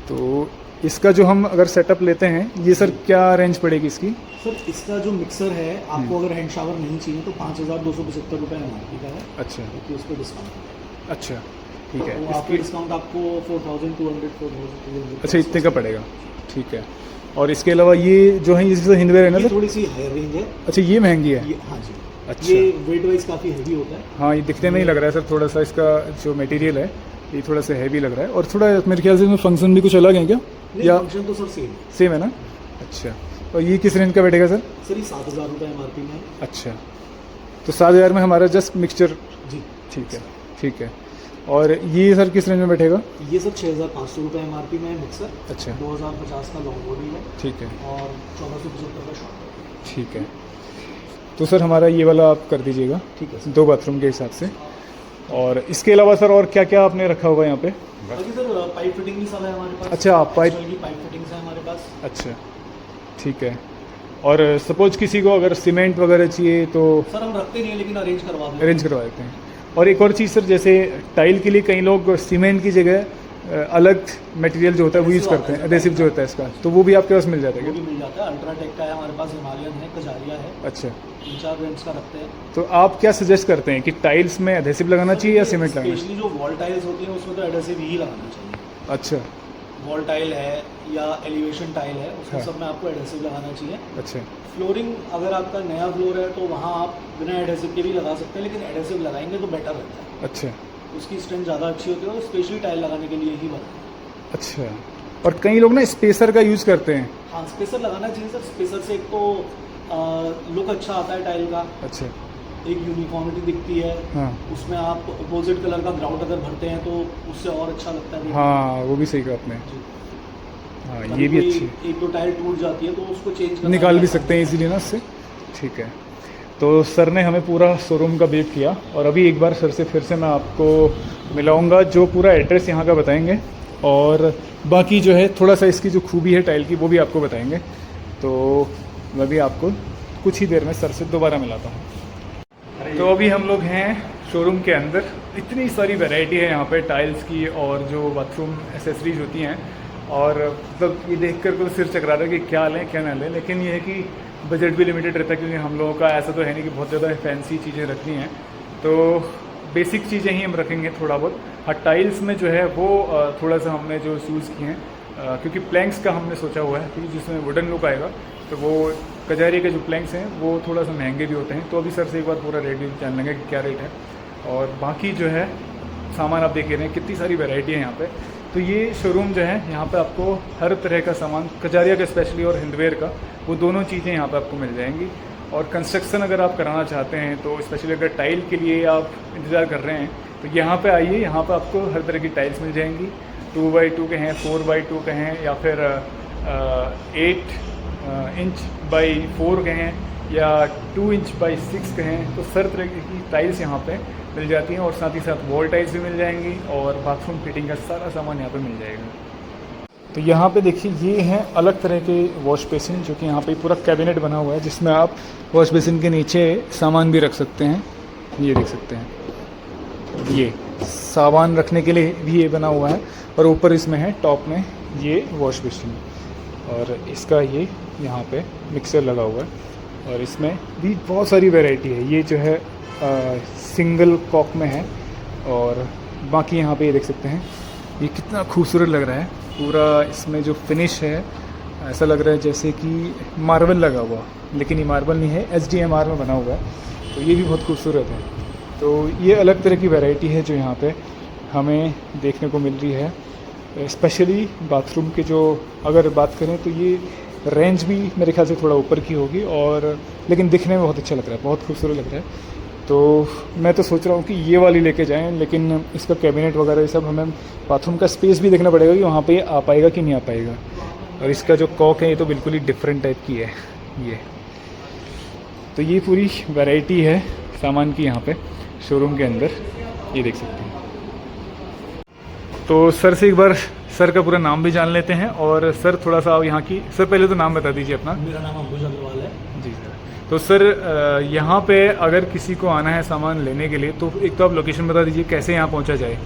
तो इसका जो हम अगर सेटअप लेते हैं, ये सर क्या रेंज पड़ेगी इसकी? सर इसका जो मिक्सर है, आपको अगर हैंड शावर नहीं चाहिए तो 5,275 रुपये MRP का है, अच्छा क्योंकि उस पर डिस्काउंट। अच्छा ठीक है, तो आपको इसकी डिस्काउंट आपको 4,200 4,200। अच्छा इतने का पड़ेगा, ठीक है। और इसके अलावा ये जो है, ये हिंदवेयर है ना ये सर? थोड़ी सी हायर रेंज है। अच्छा ये महंगी है? ये हाँ जी, अच्छा। ये वेट वाइज काफ़ी हैवी होता है। हाँ, ये दिखने में ही लग रहा है सर, थोड़ा सा इसका जो मटेरियल है ये थोड़ा सा हैवी लग रहा है, और थोड़ा मेरे ख्याल से इसमें फंक्शन भी कुछ अलग है क्या, नहीं, या फंक्शन तो सर सेम है। सेम है ना? अच्छा, और ये किस रेंज का बैठेगा सर? सर ये 7,000 रुपये MRP में है। अच्छा, तो 7,000 में हमारा जस्ट मिक्सचर, जी ठीक है, ठीक है। और ये सर किस रेंज में बैठेगा? ये सर 6,500 रुपये MRP में है मिक्सर। अच्छा, 2,050 का लॉन्ग बॉडी है ठीक है, और 1,475 का शॉर्ट। ठीक है। तो सर हमारा ये वाला आप कर दीजिएगा, ठीक है सर। 2 बाथरूम के हिसाब से। और इसके अलावा सर और क्या क्या आपने रखा होगा यहाँ पे? बाकी सर पाइप फिटिंग भी सब है हमारे पास। अच्छा, आप पाइप, की पाइप फिटिंग्स है हमारे पास। अच्छा, ठीक है। और सपोज किसी को अगर सीमेंट वगैरह चाहिए तो सर हम रखते नहीं है लेकिन अरेंज करवा देते हैं। अरेंज करवा देते हैं। और एक और चीज़ सर, जैसे टाइल के लिए कई लोग सीमेंट की जगह अलग मटेरियल जो होता है वो यूज़ करते हैं, एडेसिव जो होता है इसका, तो वो भी आपके पास मिल जाता है वो क्या? भी मिल जाता है। अल्ट्राटेक का है हमारे पास, हिमालयन है, कजारिया है, अच्छा, 3-4 ब्रांड्स का रखते हैं। तो आप क्या सजेस्ट करते हैं कि टाइल्स में एडेसिव लगाना चाहिए या सीमेंट लगाना चाहिए? स्पेशली जो वॉल टाइल्स होती हैं उसमें तो एडेसिव ही लगाना चाहिए। अच्छा, वॉल टाइल है या एलिवेशन टाइल है उसमें हाँ। सब में आपको एडेसिव लगाना चाहिए। अच्छा, फ्लोरिंग अगर आपका नया फ्लोर है तो वहाँ आप बिना एडेसिव के भी लगा सकते हैं, लेकिन एडेसिव लगाएंगे तो बेटर रहता है, अच्छा, उसकी स्ट्रेंथ ज़्यादा अच्छी होती है और स्पेशली टाइल लगाने के लिए ही बनाए। अच्छा। और कई लोग ना स्पेसर का यूज़ करते हैं। हाँ, स्पेसर लगाना चाहिए सर। स्पेसर से एक तो लुक अच्छा आता है टाइल का, अच्छा, एक यूनिफॉर्मिटी दिखती है। हाँ उसमें आप अपोजिट कलर का ग्राउंड अगर भरते हैं तो उससे और अच्छा लगता है। हाँ, वो भी सही कहा आपने। जी। हाँ, कभी ये भी कोई अच्छी, एक दो टाइल टूट जाती है तो उसको चेंज करना निकाल भी आसान सकते हैं है। इजीली ना उससे। ठीक है, तो सर ने हमें पूरा शोरूम का ब्रीफ किया, और अभी एक बार सर से फिर से मैं आपको मिलाऊंगा, जो पूरा एड्रेस यहाँ का बताएंगे, और बाकी जो है थोड़ा सा इसकी जो खूबी है टाइल की वो भी आपको बताएंगे। तो मैं भी आपको कुछ ही देर में सर से दोबारा मिलाता हूँ। तो अभी हम लोग हैं शोरूम के अंदर। इतनी सारी वैरायटी है यहाँ पे टाइल्स की, और जो बाथरूम एसेसरीज होती हैं, और मतलब ये देख कर तो सिर चकरा रहा है कि क्या लें क्या ना लें, लेकिन ये है कि बजट भी लिमिटेड रहता है, क्योंकि हम लोगों का ऐसा तो है नहीं कि बहुत ज़्यादा फैंसी चीज़ें रखनी हैं, तो बेसिक चीज़ें ही हम रखेंगे थोड़ा बहुत। हाँ, टाइल्स में जो है वो थोड़ा सा हमने जो चूज़ किए हैं, क्योंकि प्लैंक्स का हमने सोचा हुआ है, क्योंकि जिसमें वुडन लुक आएगा, तो वो कजारिया के जो प्लैंक्स हैं वो थोड़ा सा महंगे भी होते हैं। तो अभी सर से एक बार पूरा रेट भी जान लेंगे कि क्या रेट है, और बाकी जो है सामान आप देख रहे हैं कितनी सारी वैरायटी है यहाँ पे। तो ये शोरूम जो है यहाँ पे आपको हर तरह का सामान, कजारिया का स्पेशली और हिंदवेयर का, वो दोनों चीज़ें यहाँ पे आपको मिल जाएंगी। और कंस्ट्रक्शन अगर आप कराना चाहते हैं, तो स्पेशली अगर टाइल के लिए आप इंतज़ार कर रहे हैं, तो यहाँ पे आइए। यहाँ पे आपको हर तरह की टाइल्स मिल जाएंगी। 2x2 के हैं, 4x2 के हैं, या फिर 8 इंच बाई 4 के हैं, या 2 इंच बाई 6 के हैं। तो हर तरह की टाइल्स यहाँ पे मिल जाती हैं, और साथ ही साथ वॉल टाइल्स भी मिल जाएंगी, और बाथरूम फिटिंग का सारा सामान यहाँ पे मिल जाएगा। तो यहाँ पे देखिए, ये हैं अलग तरह के वॉश बेसिन, जो कि यहाँ पे पूरा कैबिनेट बना हुआ है, जिसमें आप वॉश बेसिन के नीचे सामान भी रख सकते हैं। ये देख सकते हैं, ये सामान रखने के लिए भी ये बना हुआ है, और ऊपर इसमें है टॉप में ये वॉश बेसिन, और इसका ये यहाँ पे मिक्सर लगा हुआ है, और इसमें भी बहुत सारी वैरायटी है। ये जो है सिंगल कॉक में है, और बाकी यहाँ पे ये देख सकते हैं, ये कितना खूबसूरत लग रहा है। पूरा इसमें जो फिनिश है, ऐसा लग रहा है जैसे कि मार्बल लगा हुआ, लेकिन ये मार्बल नहीं है, HDMR में बना हुआ है। तो ये भी बहुत खूबसूरत है। तो ये अलग तरह की वैरायटी है जो यहाँ पे हमें देखने को मिल रही है। स्पेशली बाथरूम के जो अगर बात करें, तो ये रेंज भी मेरे ख्याल से थोड़ा ऊपर की होगी, और लेकिन दिखने में बहुत अच्छा लग रहा है, बहुत खूबसूरत लग रहा है। तो मैं तो सोच रहा हूँ कि ये वाली लेके जाएं, लेकिन इसका कैबिनेट वगैरह ये सब, हमें बाथरूम का स्पेस भी देखना पड़ेगा कि वहाँ पे आ पाएगा कि नहीं आ पाएगा। और इसका जो कॉक है, ये तो बिल्कुल ही डिफरेंट टाइप की है ये। तो ये पूरी वैरायटी है सामान की यहाँ पे शोरूम के अंदर, ये देख सकते हैं। तो सर से एक बार सर का पूरा नाम भी जान लेते हैं, और सर थोड़ा सा यहाँ की, सर पहले तो नाम बता दीजिए अपना। मेरा नाम अंबुज अग्रवाल है। जी सर। तो सर यहाँ पे अगर किसी को आना है सामान लेने के लिए, तो एक तो आप लोकेशन बता दीजिए कैसे यहाँ पहुँचा जाए।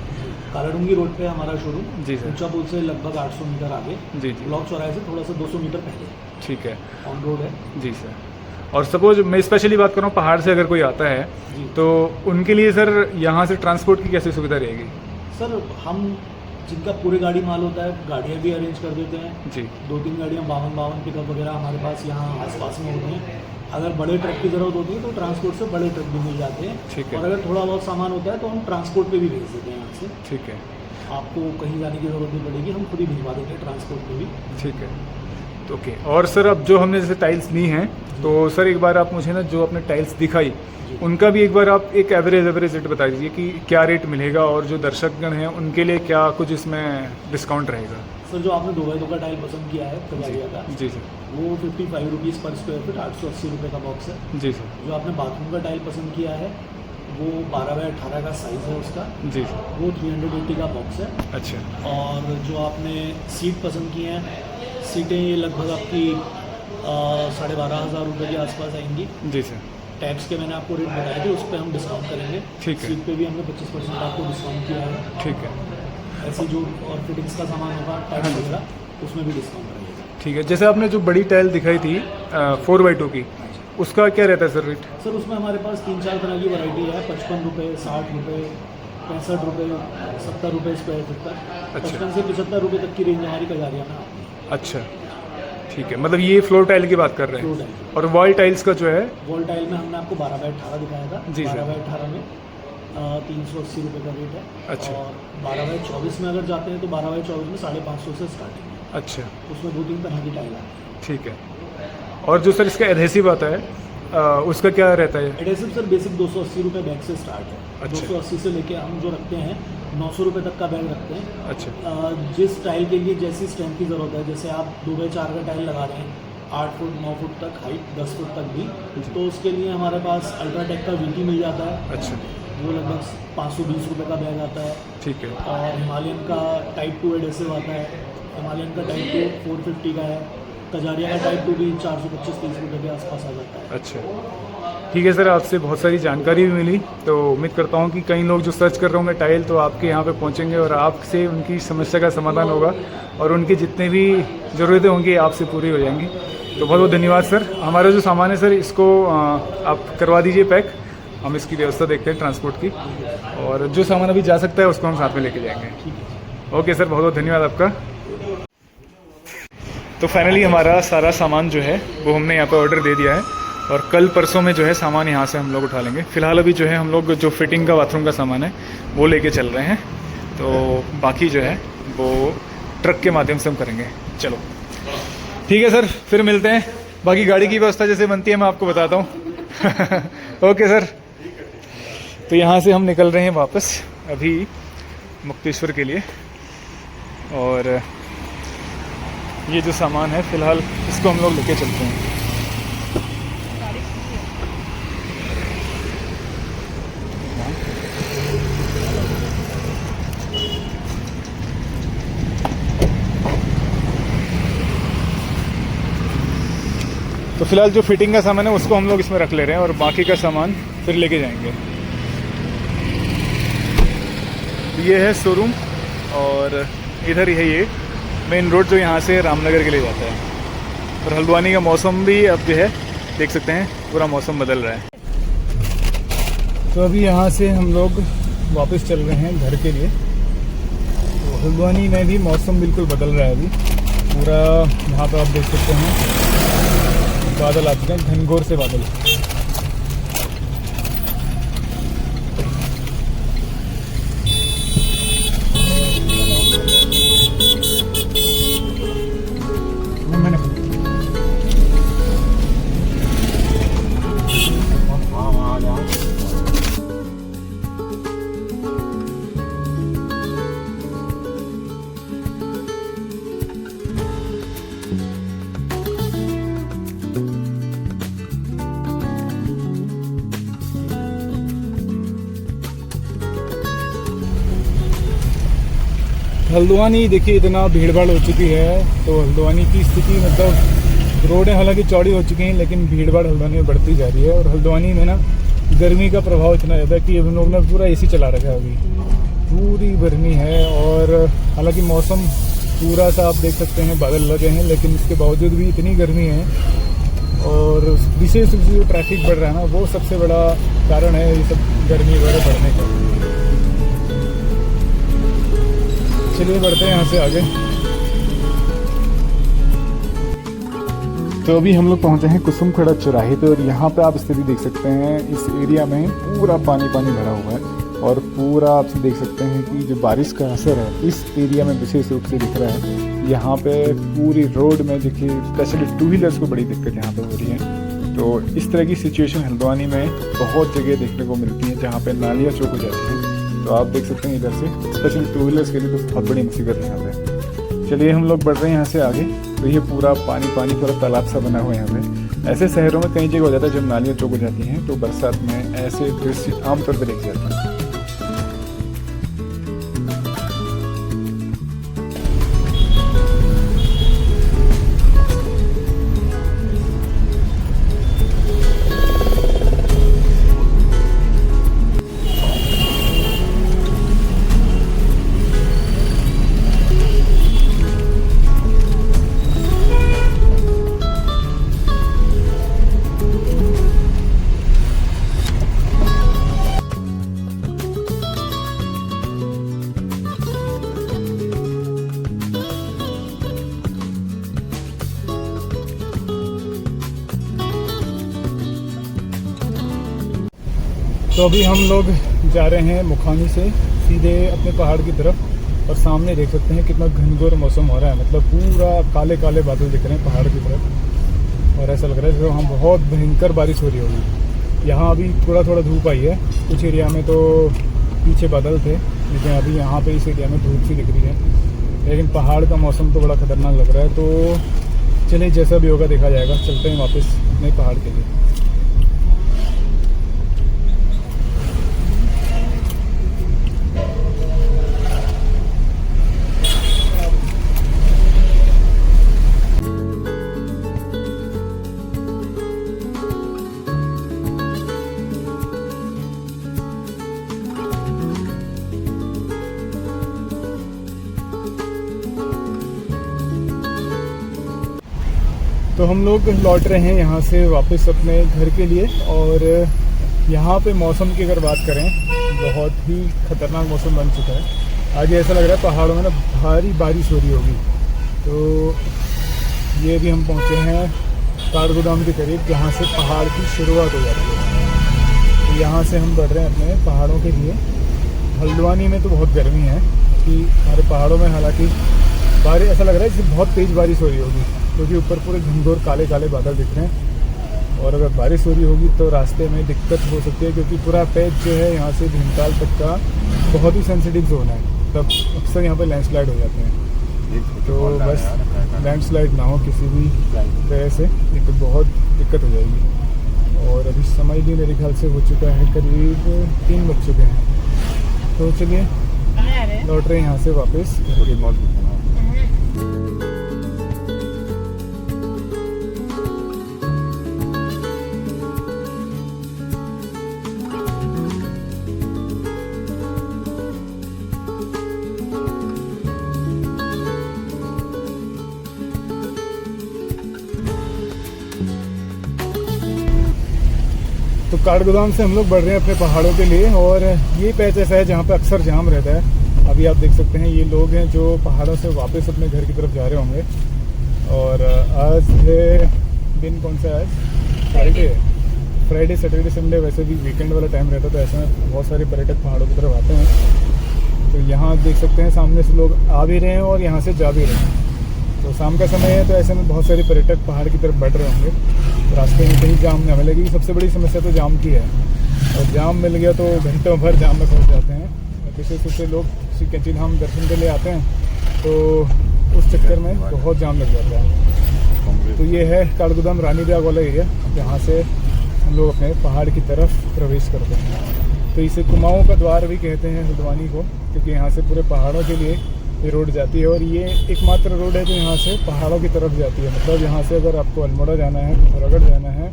कालाडूंगी रोड पे हमारा शोरूम। जी सर। ऊंचा पुल से लगभग 800 मीटर आगे। जी जी। ब्लॉक चौराहे से थोड़ा सा 200 मीटर पहले। ठीक है, ऑन रोड है। जी सर। और सपोज मैं स्पेशली बात कर रहा हूँ, पहाड़ से अगर कोई आता है, जी। तो उनके लिए सर यहाँ से ट्रांसपोर्ट की कैसी सुविधा रहेगी? सर हम जिनका पूरी गाड़ी माल होता है, गाड़ियाँ भी अरेंज कर देते हैं। जी। 2-3 गाड़ियाँ 52 पिकअप वगैरह हमारे पास यहाँ आसपास में होती हैं। अगर बड़े ट्रक की ज़रूरत होती है तो ट्रांसपोर्ट से बड़े ट्रक भी मिल जाते हैं। ठीक है। और अगर थोड़ा बहुत सामान होता है तो हम ट्रांसपोर्ट पे भी भेज देते हैं यहाँ से। ठीक है। आपको कहीं जाने की ज़रूरत नहीं पड़ेगी, हम खुद ही भिजवा देंगे ट्रांसपोर्ट पे भी। ठीक है। तो ओके, और सर अब जो हमने जैसे टाइल्स ली हैं तो सर एक बार आप मुझे ना जो आपने टाइल्स दिखाई उनका भी एक बार आप एक एवरेज रेट बता दीजिए कि क्या रेट मिलेगा और जो दर्शकगण हैं उनके लिए क्या कुछ इसमें डिस्काउंट रहेगा। सर जो आपने 2x2 का टाइल पसंद किया है कजारिया का, जी सर। वो 55 रुपीज़ पर स्क्वायर फीट, 880 रुपये का बॉक्स है। जी सर। जो आपने बाथरूम का टाइल पसंद किया है वो 12x18 का साइज़ है उसका, जी सर। वो 380 का बॉक्स है। अच्छा। और जो आपने सीट पसंद की हैं, सीटें ये लगभग आपकी 12,500 रुपये के आसपास आएंगी। जी सर। टैक्स के मैंने आपको रेट बताए थे, उस पर हम डिस्काउंट करेंगे। ठीक है। सीट पे भी हमने 25% आपको डिस्काउंट किया है। ठीक है। ऐसे जो और फिटिंग्स का सामान होगा टैक्स वगैरह उसमें भी डिस्काउंट रहेगा। ठीक है। जैसे आपने जो बड़ी टाइल दिखाई थी 4x2 की, उसका क्या रहता है सर रेट? सर उसमें हमारे पास 3-4 तरह की वैरायटी है। 55 रुपये, 60 रुपये, 65 रुपये, 70 रुपये स्क्वायर फीट तक। अच्छा। 55 से 75 रुपये तक की रेंज हमारी कजारिया में आती है। अच्छा। ठीक है, मतलब ये फ्लोर टाइल की बात कर रहे फ्लोर हैं। टाइल। और वॉल टाइल्स का जो है? वॉल टाइल में हमने आपको 12x18 दिखाया था। जी सर। 12x18 में 380 रुपये का रेट है। अच्छा। और 12x24 में अगर जाते हैं तो 12x24 में 550 से स्टार्टिंग है। अच्छा। उसमें 2-3 तरह की टाइल आती है। ठीक है। और जो सर इसका एडहेसिव आता है उसका क्या रहता है? एडेसिव सर बेसिक 280 रुपये बैग से स्टार्ट है। अच्छा। 280 से लेके हम जो रखते हैं 900 रुपये तक का बैग रखते हैं। अच्छा। जिस टाइल के लिए जैसी स्ट्रेंथ की ज़रूरत है, जैसे आप 2x4 का टाइल लगा रहे हैं 8 फुट 9 फुट तक हाइट, 10 फुट तक भी, तो उसके लिए हमारे पास अल्ट्राटेक का VT मिल जाता है। अच्छा। वो लगभग 520 रुपये का बैग आता है। ठीक है। और हिमालयन का टाइप 2 एडेसिव आता है। हिमालयन का टाइप 2 450 का है। कजारिया का टाइप 2 भी 425-30 रुपये के आसपास आ जाता है। अच्छा। ठीक है सर, आपसे बहुत सारी जानकारी भी मिली, तो उम्मीद करता हूँ कि कई लोग जो सर्च कर रहे होंगे टाइल तो आपके यहाँ पे पहुँचेंगे और आपसे उनकी समस्या का समाधान होगा और उनकी जितने भी ज़रूरतें होंगी आपसे पूरी हो जाएंगी। तो बहुत बहुत धन्यवाद सर। हमारा जो सामान है सर इसको आप करवा दीजिए पैक, हम इसकी व्यवस्था देखते हैं ट्रांसपोर्ट की, और जो सामान अभी जा सकता है उसको हम साथ में लेके जाएंगे। ओके सर, बहुत बहुत धन्यवाद आपका। तो फाइनली हमारा सारा सामान जो है वो हमने यहाँ पे ऑर्डर दे दिया है और कल परसों में जो है सामान यहाँ से हम लोग उठा लेंगे। फ़िलहाल अभी जो है हम लोग जो फिटिंग का बाथरूम का सामान है वो लेके चल रहे हैं, तो बाकी जो है वो ट्रक के माध्यम से हम करेंगे। चलो ठीक है सर, फिर मिलते हैं। बाकी गाड़ी की व्यवस्था जैसे बनती है मैं आपको बताता हूँ। Okay sir. तो यहाँ से हम निकल रहे हैं वापस अभी मुक्तेश्वर के लिए, और ये जो सामान है फ़िलहाल इसको हम लोग लेके चलते हैं। तो फिलहाल जो फिटिंग का सामान है उसको हम लोग इसमें रख ले रहे हैं और बाकी का सामान फिर लेके जाएंगे। ये है शोरूम और इधर ही है ये मेन रोड जो यहाँ से रामनगर के लिए जाता है। और हल्द्वानी का मौसम भी अब जो है देख सकते हैं पूरा मौसम बदल रहा है। तो अभी यहाँ से हम लोग वापस चल रहे हैं घर के लिए। तो हल्द्वानी में भी मौसम बिल्कुल बदल रहा है अभी पूरा। यहाँ पर आप देख सकते हैं बादल आ चुके हैं, घनघोर से बादल। हल्द्वानी देखिए इतना भीड़ भाड़ हो चुकी है, तो हल्द्वानी की स्थिति मतलब रोडें हालांकि चौड़ी हो चुकी हैं लेकिन भीड़ भाड़ हल्द्वानी में बढ़ती जा रही है। और हल्द्वानी में ना गर्मी का प्रभाव इतना ज़्यादा है कि हम लोग ने पूरा AC चला रखा है, अभी पूरी गर्मी है। और हालांकि मौसम पूरा सा आप देख सकते हैं बादल लगे हैं, लेकिन इसके बावजूद भी इतनी गर्मी है। और विशेष रूप से जो ट्रैफिक बढ़ रहा है ना वो सबसे बड़ा कारण है ये सब गर्मी वगैरह बढ़ने का। चलिए बढ़ते हैं यहाँ से आगे। तो अभी हम लोग पहुंचे हैं कुसुमखड़ा चौराहे पे और यहाँ पे आप स्थिति देख सकते हैं। इस एरिया में पूरा पानी पानी भरा हुआ है और पूरा आप देख सकते हैं कि जो बारिश का असर है इस एरिया में विशेष रूप से दिख रहा है। यहाँ पे पूरी रोड में देखिए स्पेशली टू व्हीलर्स को बड़ी दिक्कत यहाँ पे हो रही है। तो इस तरह की सिचुएशन हल्द्वानी में बहुत जगह देखने को मिलती है जहाँ पे नालियाँ चौक हो जाती हैं। तो आप देख सकते हैं इधर से स्पेशली टू व्हीलर्स के लिए तो बहुत बड़ी मुसीबत है यहाँ पे। चलिए हम लोग बढ़ रहे हैं यहाँ से आगे। तो ये पूरा पानी पानी पूरा तालाब सा बना हुआ है यहाँ पे। ऐसे शहरों में कई जगह हो जाता है जब नालियाँ चौक हो जाती हैं तो बरसात में ऐसे दृश्य आमतौर पर देखे जाते हैं। तो अभी हम लोग जा रहे हैं मुखानी से सीधे अपने पहाड़ की तरफ और सामने देख सकते हैं कितना घनघोर मौसम हो रहा है। मतलब पूरा काले काले बादल दिख रहे हैं पहाड़ की तरफ और ऐसा लग रहा है जैसे वहाँ बहुत भयंकर बारिश हो रही होगी। यहाँ अभी थोड़ा थोड़ा धूप आई है, कुछ एरिया में तो पीछे बादल थे लेकिन अभी यहाँ पे इस एरिया में धूप सी दिख रही है। लेकिन पहाड़ का मौसम तो बड़ा खतरनाक लग रहा है। तो चलिए जैसा भी होगा देखा जाएगा। चलते हैं वापस नए पहाड़ के लिए। तो हम लोग लौट रहे हैं यहाँ से वापस अपने घर के लिए। और यहाँ पे मौसम की अगर बात करें बहुत ही ख़तरनाक मौसम बन चुका है। आज ऐसा लग रहा है पहाड़ों में ना भारी बारिश हो रही होगी। तो ये भी हम पहुँचे हैं काठगोदाम के करीब जहाँ से पहाड़ की शुरुआत हो जाती है। तो यहाँ से हम बढ़ रहे हैं अपने पहाड़ों के लिए। हल्द्वानी में तो बहुत गर्मी है कि हमारे पहाड़ों में हालांकि बारिश ऐसा लग रहा है जैसे बहुत तेज़ बारिश हो रही होगी क्योंकि ऊपर पूरे घनघोर काले काले बादल दिख रहे हैं। और अगर बारिश हो रही होगी तो रास्ते में दिक्कत हो सकती है क्योंकि पूरा पैच जो है यहाँ से भीमताल तक का बहुत ही सेंसिटिव जोन है। तब अक्सर यहाँ पर लैंडस्लाइड हो जाते हैं। तो बस लैंडस्लाइड ना हो किसी भी तरह से तो बहुत दिक्कत हो जाएगी। और अभी समय भी मेरे ख्याल से हो चुका है, करीब 3 बज चुके हैं। तो चलिए लौट रहे हैं यहाँ से वापस। तो काठगोदाम से हम लोग बढ़ रहे हैं अपने पहाड़ों के लिए। और ये पैच ऐसा है जहाँ पे अक्सर जाम रहता है। अभी आप देख सकते हैं ये लोग हैं जो पहाड़ों से वापस अपने घर की तरफ जा रहे होंगे। और आज है दिन कौन सा है? आज फ्राइडे सैटरडे संडे, वैसे भी वीकेंड वाला टाइम रहता है तो ऐसे में बहुत सारे पर्यटक पहाड़ों की तरफ आते हैं। तो यहाँ देख सकते हैं सामने से लोग आ भी रहे हैं और यहाँ से जा भी रहे हैं। तो शाम का समय है तो ऐसे में बहुत सारे पर्यटक पहाड़ की तरफ बढ़ रहे होंगे। तो रास्ते में कहीं जाम ना मिलेगी। सबसे बड़ी समस्या तो जाम की है और जाम मिल गया तो घंटों भर जाम में फंस जाते हैं। विशेष रूप से लोग श्री कैंची धाम दर्शन के लिए आते हैं तो उस चक्कर में बहुत जाम लग जाता है। तो ये है काठगोदाम रानी बाग वाला एरिया जहाँ से हम लोग अपने पहाड़ की तरफ प्रवेश करते हैं। तो इसे कुमाऊँ का द्वार भी कहते हैं हल्द्वानी को क्योंकि यहाँ से पूरे पहाड़ों के लिए ये रोड जाती है। और ये एकमात्र रोड है जो यहाँ से पहाड़ों की तरफ जाती है। मतलब यहाँ से अगर आपको अल्मोड़ा जाना है, पिथौरागढ़ जाना है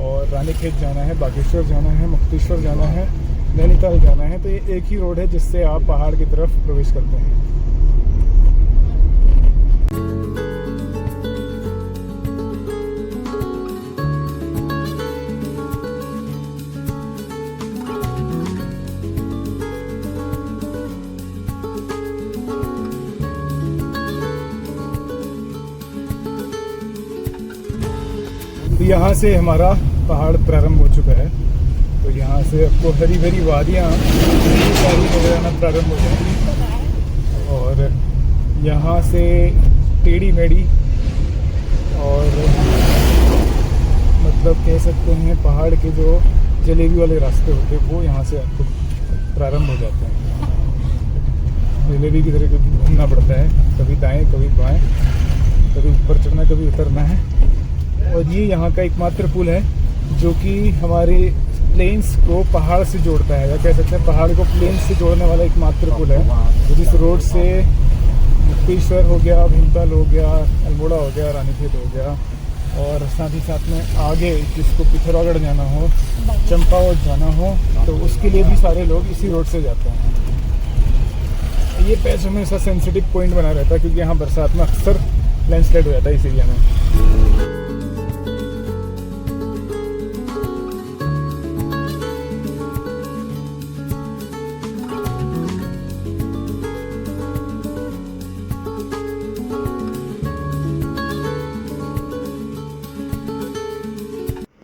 और रानीखेत जाना है, बागेश्वर जाना है, मुक्तेश्वर जाना है, नैनीताल जाना है तो ये एक ही रोड है जिससे आप पहाड़ की तरफ प्रवेश करते हैं। यहाँ से हमारा पहाड़ प्रारंभ हो चुका है। तो यहाँ से आपको हरी भरी वादियाँ सारी नजर आना प्रारंभ हो जाएंगी और यहाँ से टेढ़ी मेढ़ी और मतलब कह सकते हैं पहाड़ के जो जलेबी वाले रास्ते होते हैं वो यहाँ से आपको प्रारंभ हो जाते हैं। जलेबी की तरह घूमना पड़ता है, कभी दाएं कभी बाएं, कभी ऊपर चढ़ना कभी उतरना है। और ये यहाँ का एकमात्र पुल है जो कि हमारे प्लेन्स को पहाड़ से जोड़ता है, या कह सकते हैं पहाड़ को प्लेन्स से जोड़ने वाला एकमात्र पुल है। जिस रोड से मुक्तेश्वर हो गया, भीमताल हो गया, अल्मोड़ा हो गया, रानीखेत हो गया और साथ ही साथ में आगे जिसको पिथौरागढ़ जाना हो, चंपावत जाना हो, तो उसके लिए भी सारे लोग इसी रोड से जाते हैं। ये पैच हमेशा सेंसिटिव पॉइंट बना रहता है क्योंकि यहाँ बरसात में अक्सर लैंडस्लाइड हो जाता है इस एरिया में।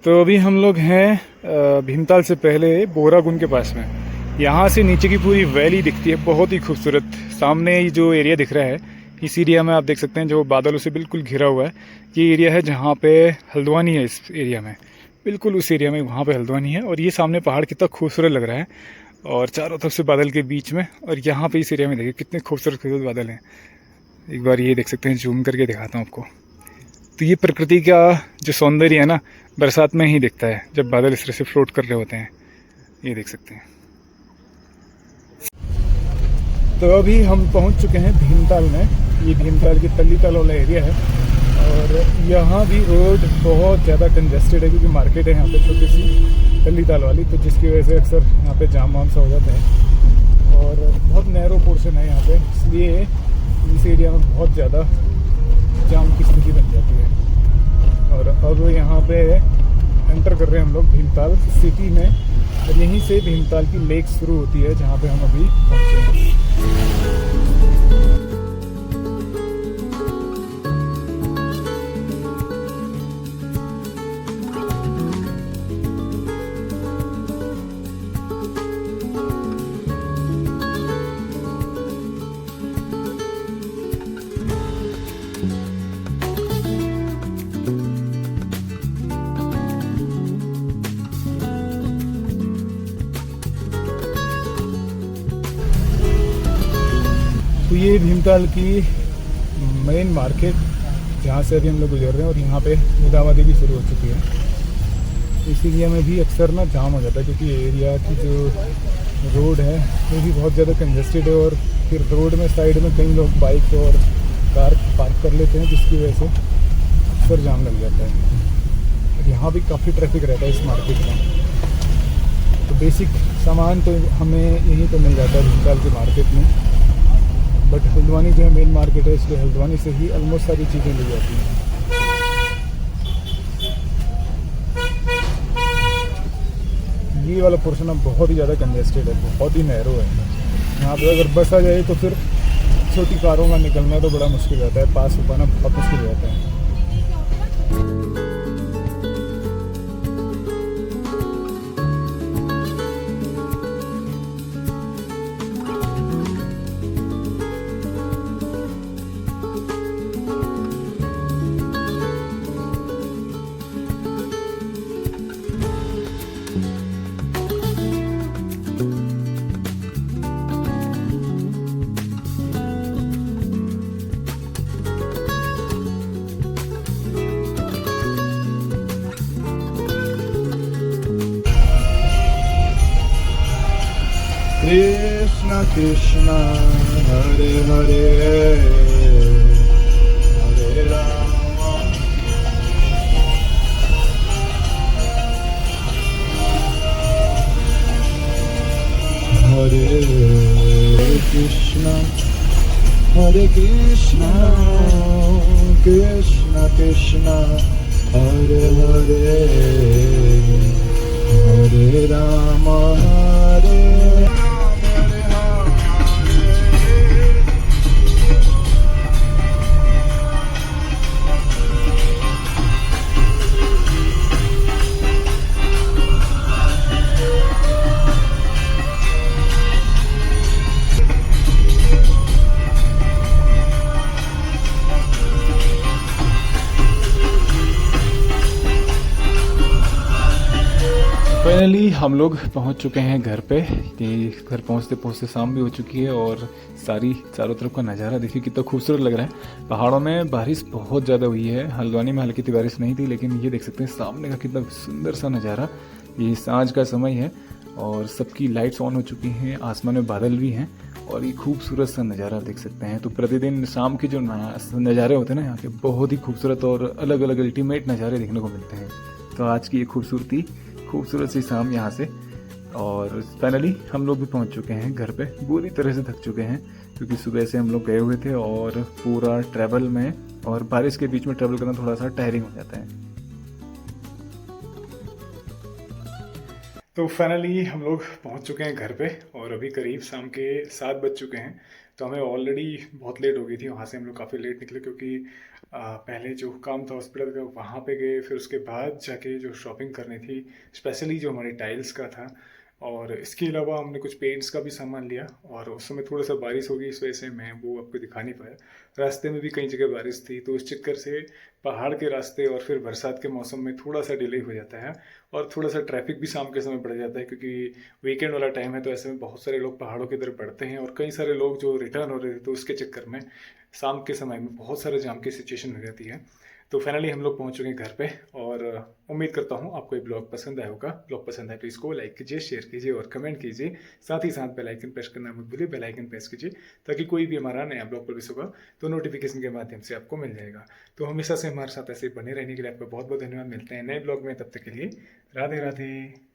तो अभी हम लोग हैं भीमताल से पहले बोरागुन के पास में। यहाँ से नीचे की पूरी वैली दिखती है, बहुत ही खूबसूरत। सामने ये जो एरिया दिख रहा है, इस एरिया में आप देख सकते हैं जो बादलों से बिल्कुल घिरा हुआ है, ये एरिया है जहाँ पे हल्द्वानी है। इस एरिया में बिल्कुल उस एरिया में वहाँ पे हल्द्वानी है और ये सामने पहाड़ कितना खूबसूरत लग रहा है और चारों तरफ से बादल के बीच में। और यहाँ पे इस एरिया में देखिए कितने खूबसूरत खूबसूरत बादल हैं। एक बार ये देख सकते हैं, जूम करके दिखाता हूँ आपको। तो ये प्रकृति का जो सौंदर्य है ना, बरसात में ही दिखता है जब बादल इस तरह से फ्लोट कर रहे होते हैं। ये देख सकते हैं। तो अभी हम पहुंच चुके हैं भीमताल में। ये भीमताल की तल्लीताल वाला एरिया है और यहाँ भी रोड बहुत ज़्यादा कंजेस्टेड है क्योंकि मार्केट है यहाँ पे छोटी सी तल्लीताल वाली, तो जिसकी वजह से अक्सर यहाँ पे जाम वाम सा हो जाता है और बहुत नैरो पोर्शन है यहाँ पे, इसलिए इस एरिया में बहुत ज़्यादा जाम की स्थिति बन जाती है। और अब यहाँ पे एंटर कर रहे हैं हम लोग भीमताल सिटी में और यहीं से भीमताल की लेक शुरू होती है जहाँ पे हम अभी पहुँचे हैं। तो ये भीमताल की मेन मार्केट जहाँ से अभी हम लोग गुजर रहे हैं और यहाँ पे मुदावादी भी शुरू हो चुकी है। इस एरिया में भी अक्सर ना जाम हो जाता है क्योंकि एरिया की जो रोड है वो भी बहुत ज़्यादा कंजेस्टेड है और फिर रोड में साइड में कई लोग बाइक और कार पार्क कर लेते हैं जिसकी वजह से अक्सर जाम लग जाता है। और यहाँ भी काफ़ी ट्रैफिक रहता है इस मार्केट में। तो बेसिक सामान तो हमें यहीं पर मिल जाता है भीमताल की मार्केट में, बट हल्द्वानी जो है मेन मार्केट है इसलिए हल्द्वानी से ही ऑलमोस्ट सारी चीज़ें ली जाती हैं। ये वाला पोर्शन अब बहुत ही ज़्यादा कंजेस्टेड है, बहुत ही नैरो है। यहाँ पे अगर बस आ जाए तो फिर छोटी कारों का निकलना तो बड़ा मुश्किल रहता है, पास हो पाना बहुत मुश्किल रहता है। Krishna Krishna Hare Hare Hare Rama Hare Krishna Hare Krishna Krishna Krishna Hare Hare Hare Rama Hare finally हम लोग पहुंच चुके हैं घर पे। ये घर पहुंचते पहुंचते शाम भी हो चुकी है और चारों तरफ का नज़ारा देखिए कितना खूबसूरत लग रहा है। पहाड़ों में बारिश बहुत ज़्यादा हुई है, हल्द्वानी में हल्की सी बारिश नहीं थी, लेकिन ये देख सकते हैं सामने का कितना सुंदर सा नज़ारा। ये सांझ का समय है और सबकी लाइट्स ऑन हो चुकी हैं, आसमान में बादल भी हैं और ये खूबसूरत सा नज़ारा देख सकते हैं। तो प्रतिदिन शाम के जो नज़ारे होते हैं ना यहाँ के, बहुत ही खूबसूरत और अलग अलग अल्टीमेट नज़ारे देखने को मिलते हैं। तो आज की ये खूबसूरत सी शाम यहाँ से, और फाइनली हम लोग भी पहुँच चुके हैं घर पे। बुरी तरह से थक चुके हैं क्योंकि सुबह से हम लोग गए हुए थे और पूरा ट्रैवल में और बारिश के बीच में ट्रैवल करना थोड़ा सा टायरिंग हो जाता है। तो फाइनली हम लोग पहुंच चुके हैं घर पे और अभी करीब शाम के 7 बज चुके हैं। तो हमें ऑलरेडी बहुत लेट हो गई थी, वहाँ से हम लोग काफ़ी लेट निकले क्योंकि पहले जो काम था हॉस्पिटल का वहाँ पे गए, फिर उसके बाद जाके जो शॉपिंग करनी थी स्पेशली जो हमारे टाइल्स का था, और इसके अलावा हमने कुछ पेंट्स का भी सामान लिया। और उस समय थोड़ा सा बारिश हो गई, इस वजह से मैं वो आपको दिखा नहीं पाया। रास्ते में भी कई जगह बारिश थी, तो इस चक्कर से पहाड़ के रास्ते और फिर बरसात के मौसम में थोड़ा सा डिले हो जाता है और थोड़ा सा ट्रैफिक भी शाम के समय बढ़ जाता है क्योंकि वीकेंड वाला टाइम है। तो ऐसे में बहुत सारे लोग पहाड़ों की तरफ बढ़ते हैं और कई सारे लोग जो रिटर्न हो रहे थे, तो उसके चक्कर में शाम के समय में बहुत सारे जाम की सिचुएशन हो जाती है। तो फाइनली हम लोग पहुंच चुके हैं घर पे और उम्मीद करता हूं आपको ये ब्लॉग पसंद आया होगा। ब्लॉग पसंद आए तो इसको लाइक कीजिए, शेयर कीजिए और कमेंट कीजिए। साथ ही साथ बेल आइकन प्रेस करना मत भूलिए, बेल आइकन प्रेस कीजिए ताकि कोई भी हमारा नया ब्लॉग पब्लिश होगा तो नोटिफिकेशन के माध्यम से आपको मिल जाएगा। तो हमेशा से हमारे साथ ऐसे बने रहने के लिए आपका बहुत बहुत धन्यवाद। मिलते हैं नए ब्लॉग में, तब तक के लिए राधे राधे।